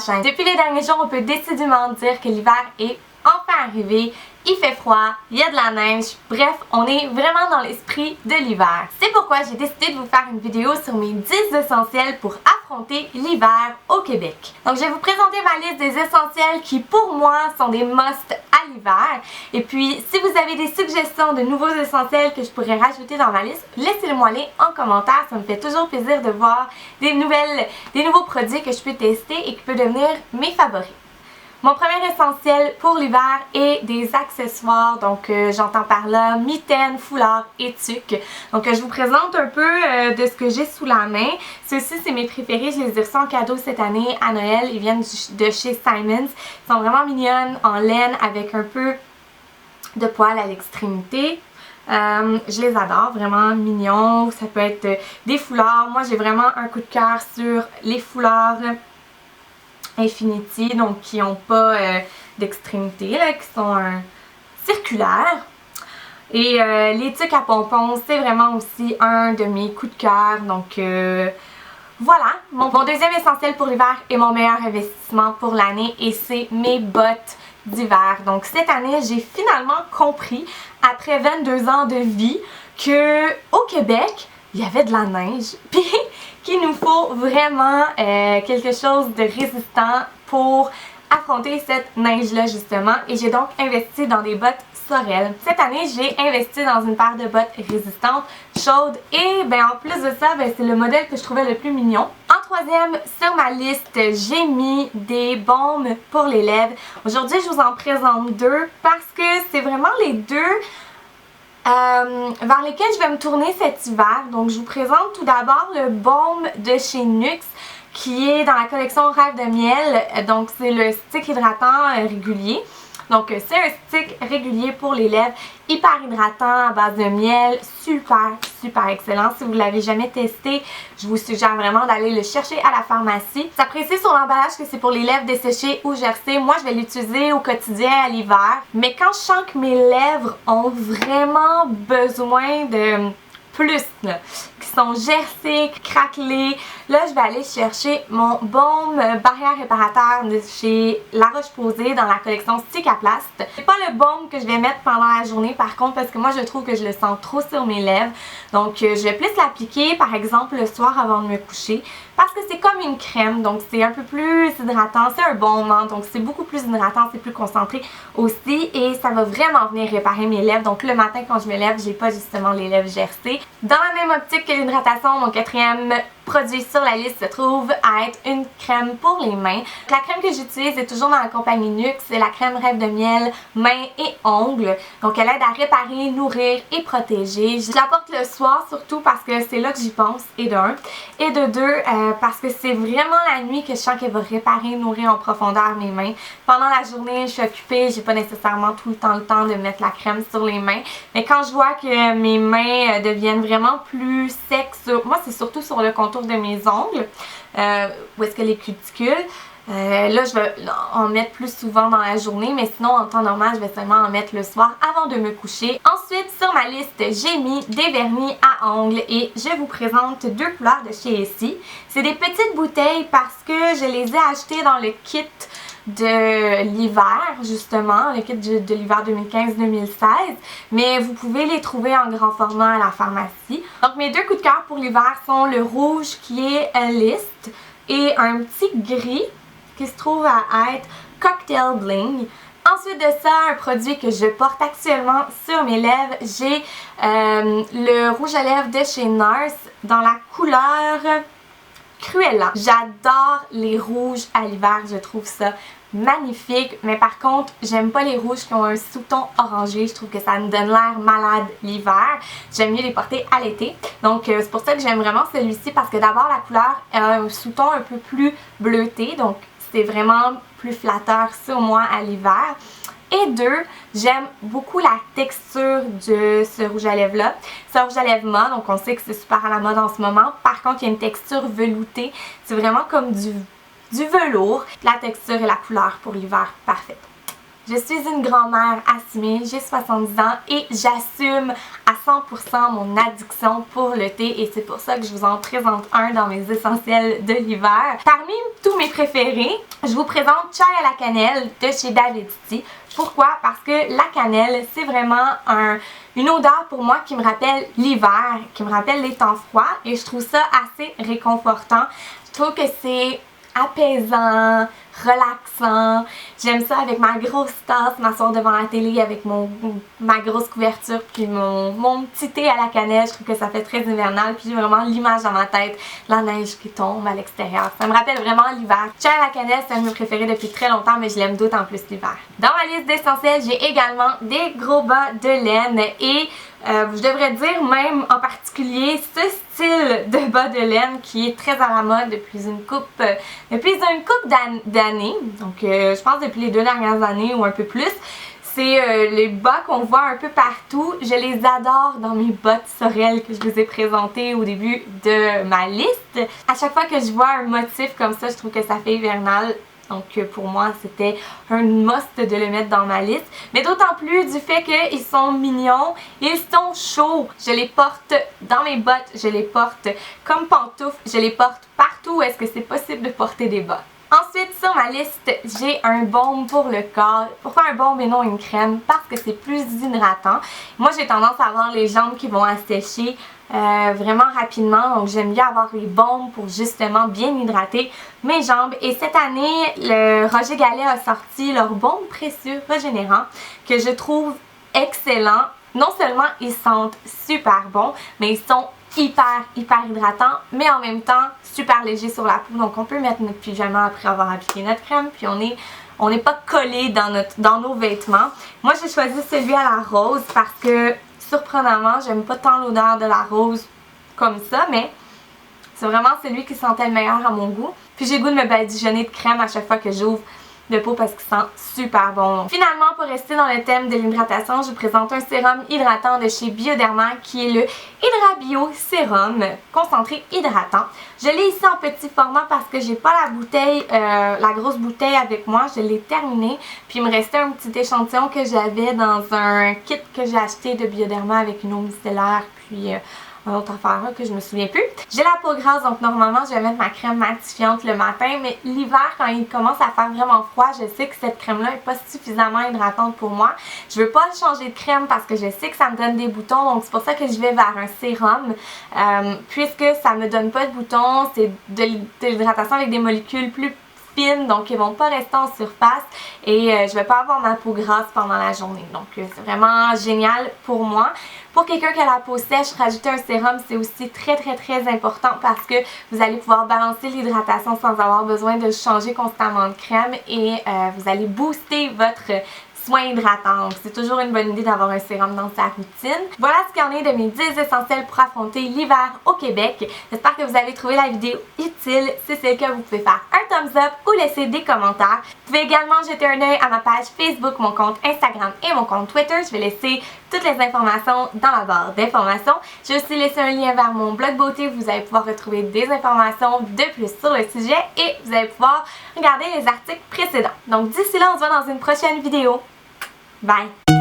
chaîne. Depuis les derniers jours, on peut décidément dire que l'hiver est enfin arrivé. Il fait froid, il y a de la neige, bref, on est vraiment dans l'esprit de l'hiver. C'est pourquoi j'ai décidé de vous faire une vidéo sur mes 10 essentiels pour affronter l'hiver au Québec. Donc je vais vous présenter ma liste des essentiels qui pour moi sont des must à l'hiver. Et puis si vous avez des suggestions de nouveaux essentiels que je pourrais rajouter dans ma liste, laissez-le-moi les en commentaire, ça me fait toujours plaisir de voir des nouveaux produits que je peux tester et qui peuvent devenir mes favoris. Mon premier essentiel pour l'hiver est des accessoires, donc j'entends par là mitaines, foulards et tuques. Donc je vous présente un peu de ce que j'ai sous la main. Ceux-ci c'est mes préférés, je les ai reçus en cadeau cette année à Noël. Ils viennent de chez Simons. Ils sont vraiment mignonnes, en laine avec un peu de poils à l'extrémité. Je les adore, vraiment mignons. Ça peut être des foulards. Moi j'ai vraiment un coup de cœur sur les foulards Infinity, donc qui n'ont pas d'extrémité, qui sont circulaires. Et les tuques à pompons, c'est vraiment aussi un de mes coups de cœur. Donc voilà, mon deuxième essentiel pour l'hiver est mon meilleur investissement pour l'année et c'est mes bottes d'hiver. Donc cette année, j'ai finalement compris, après 22 ans de vie, que au Québec, il y avait de la neige. Puis qu'il nous faut vraiment quelque chose de résistant pour affronter cette neige-là justement. Et j'ai donc investi dans des bottes Sorel. Cette année, j'ai investi dans une paire de bottes résistantes, chaudes et en plus de ça, c'est le modèle que je trouvais le plus mignon. En troisième sur ma liste, j'ai mis des baumes pour les lèvres. Aujourd'hui, je vous en présente deux parce que c'est vraiment les deux vers lesquels je vais me tourner cet hiver. Donc je vous présente tout d'abord le baume de chez NYX qui est dans la collection Rêve de miel. Donc c'est le stick hydratant régulier. Donc c'est un stick régulier pour les lèvres, hyper hydratant à base de miel, super excellent. Si vous ne l'avez jamais testé, je vous suggère vraiment d'aller le chercher à la pharmacie. Ça précise sur l'emballage que c'est pour les lèvres desséchées ou gercées. Moi je vais l'utiliser au quotidien à l'hiver. Mais quand je sens que mes lèvres ont vraiment besoin de plus, là, qui sont gercées, craquelées, là je vais aller chercher mon baume barrière réparateur de chez La Roche-Posay dans la collection Stick à Plast. C'est pas le baume que je vais mettre pendant la journée par contre parce que moi je trouve que je le sens trop sur mes lèvres. Donc je vais plus l'appliquer par exemple le soir avant de me coucher parce que c'est comme une crème, donc c'est un peu plus hydratant, c'est un baume, hein, donc c'est beaucoup plus hydratant, c'est plus concentré aussi et ça va vraiment venir réparer mes lèvres. Donc le matin quand je me lève, j'ai pas justement les lèvres gercées. Dans la même optique que l'hydratation, mon quatrième produit sur la liste se trouve à être une crème pour les mains. La crème que j'utilise est toujours dans la compagnie NYX, c'est la crème Rêve de miel mains et ongles. Donc elle aide à réparer, nourrir et protéger. Je la porte le soir surtout parce que c'est là que j'y pense, et d'un. Et de deux, parce que c'est vraiment la nuit que je sens qu'elle va réparer, nourrir en profondeur mes mains. Pendant la journée, je suis occupée, j'ai pas nécessairement tout le temps de mettre la crème sur les mains. Mais quand je vois que mes mains deviennent vraiment plus secs, moi c'est surtout sur le contour de mes ongles, où est-ce que les cuticules, là je vais en mettre plus souvent dans la journée, mais sinon en temps normal je vais seulement en mettre le soir avant de me coucher. Ensuite sur ma liste j'ai mis des vernis à ongles et je vous présente deux couleurs de chez Essie. C'est des petites bouteilles parce que je les ai achetées dans le kit de l'hiver justement, le kit de l'hiver 2015-2016, mais vous pouvez les trouver en grand format à la pharmacie. Donc mes deux coups de cœur pour l'hiver sont le rouge qui est List et un petit gris qui se trouve à être Cocktail Bling. Ensuite de ça, un produit que je porte actuellement sur mes lèvres, j'ai le rouge à lèvres de chez NARS dans la couleur Cruella. J'adore les rouges à l'hiver, je trouve ça magnifique, mais par contre j'aime pas les rouges qui ont un sous-ton orangé, je trouve que ça me donne l'air malade l'hiver. J'aime mieux les porter à l'été, donc c'est pour ça que j'aime vraiment celui-ci parce que d'abord la couleur a un sous-ton un peu plus bleuté, donc c'est vraiment plus flatteur sur moi à l'hiver. Et deux, j'aime beaucoup la texture de ce rouge à lèvres là. C'est un rouge à lèvres mat, donc on sait que c'est super à la mode en ce moment. Par contre, il y a une texture veloutée. C'est vraiment comme du velours. La texture et la couleur pour l'hiver, parfaite. Je suis une grand-mère assumée, j'ai 70 ans et j'assume à 100% mon addiction pour le thé et c'est pour ça que je vous en présente un dans mes essentiels de l'hiver. Parmi tous mes préférés, je vous présente Chai à la cannelle de chez Davidity. Pourquoi? Parce que la cannelle, c'est vraiment une odeur pour moi qui me rappelle l'hiver, qui me rappelle les temps froids et je trouve ça assez réconfortant. Je trouve que c'est apaisant, relaxant. J'aime ça avec ma grosse tasse, m'asseoir devant la télé avec ma grosse couverture puis mon petit thé à la cannelle. Je trouve que ça fait très hivernal puis j'ai vraiment l'image dans ma tête, la neige qui tombe à l'extérieur. Ça me rappelle vraiment l'hiver. Chai à la cannelle, c'est un de mes préférés depuis très longtemps mais je l'aime d'autant plus l'hiver. Dans ma liste d'essentiels, j'ai également des gros bas de laine et je devrais dire même en particulier ce style de bas de laine qui est très à la mode depuis une couple d'années, donc je pense depuis les 2 dernières années ou un peu plus. C'est les bas qu'on voit un peu partout. Je les adore dans mes bottes Sorel que je vous ai présentées au début de ma liste. À chaque fois que je vois un motif comme ça, je trouve que ça fait hivernal. Donc pour moi, c'était un must de le mettre dans ma liste. Mais d'autant plus du fait qu'ils sont mignons, ils sont chauds. Je les porte dans mes bottes, je les porte comme pantoufles, je les porte partout où est-ce que c'est possible de porter des bottes. Ensuite, sur ma liste, j'ai un baume pour le corps. Pourquoi un baume et non une crème? Parce que c'est plus hydratant. Moi, j'ai tendance à avoir les jambes qui vont assécher vraiment rapidement. Donc, j'aime bien avoir les baumes pour justement bien hydrater mes jambes. Et cette année, le Roger Gallet a sorti leur baume précieux régénérant que je trouve excellent. Non seulement ils sentent super bons, mais ils sont hyper hydratants, mais en même temps super légers sur la peau. Donc on peut mettre notre pyjama après avoir appliqué notre crème, puis on n'est pas collé dans nos vêtements. Moi j'ai choisi celui à la rose parce que surprenamment j'aime pas tant l'odeur de la rose comme ça, mais c'est vraiment celui qui sentait le meilleur à mon goût. Puis j'ai le goût de me badigeonner de crème à chaque fois que j'ouvre de peau parce qu'il sent super bon. Finalement, pour rester dans le thème de l'hydratation, je vous présente un sérum hydratant de chez Bioderma qui est le Hydrabio Sérum concentré hydratant. Je l'ai ici en petit format parce que j'ai pas la bouteille, la grosse bouteille avec moi, je l'ai terminé. Puis il me restait un petit échantillon que j'avais dans un kit que j'ai acheté de Bioderma avec une eau micellaire puis une autre affaire là, que je me souviens plus. J'ai la peau grasse donc normalement je vais mettre ma crème matifiante le matin, mais l'hiver quand il commence à faire vraiment froid, je sais que cette crème là est pas suffisamment hydratante pour moi. Je veux pas changer de crème parce que je sais que ça me donne des boutons, donc c'est pour ça que je vais vers un sérum puisque ça me donne pas de boutons, c'est de l'hydratation avec des molécules plus fines, donc ils vont pas rester en surface et je vais pas avoir ma peau grasse pendant la journée, donc c'est vraiment génial pour moi. Pour quelqu'un qui a la peau sèche, rajouter un sérum c'est aussi très important parce que vous allez pouvoir balancer l'hydratation sans avoir besoin de changer constamment de crème et vous allez booster votre soins hydratants. Donc c'est toujours une bonne idée d'avoir un sérum dans sa routine. Voilà ce qu'il y en est de mes 10 essentiels pour affronter l'hiver au Québec. J'espère que vous avez trouvé la vidéo utile. Si c'est le cas, vous pouvez faire un thumbs up ou laisser des commentaires. Vous pouvez également jeter un œil à ma page Facebook, mon compte Instagram et mon compte Twitter. Je vais laisser toutes les informations dans la barre d'informations. J'ai aussi laissé un lien vers mon blog beauté où vous allez pouvoir retrouver des informations de plus sur le sujet et vous allez pouvoir regarder les articles précédents. Donc d'ici là, on se voit dans une prochaine vidéo. Bye!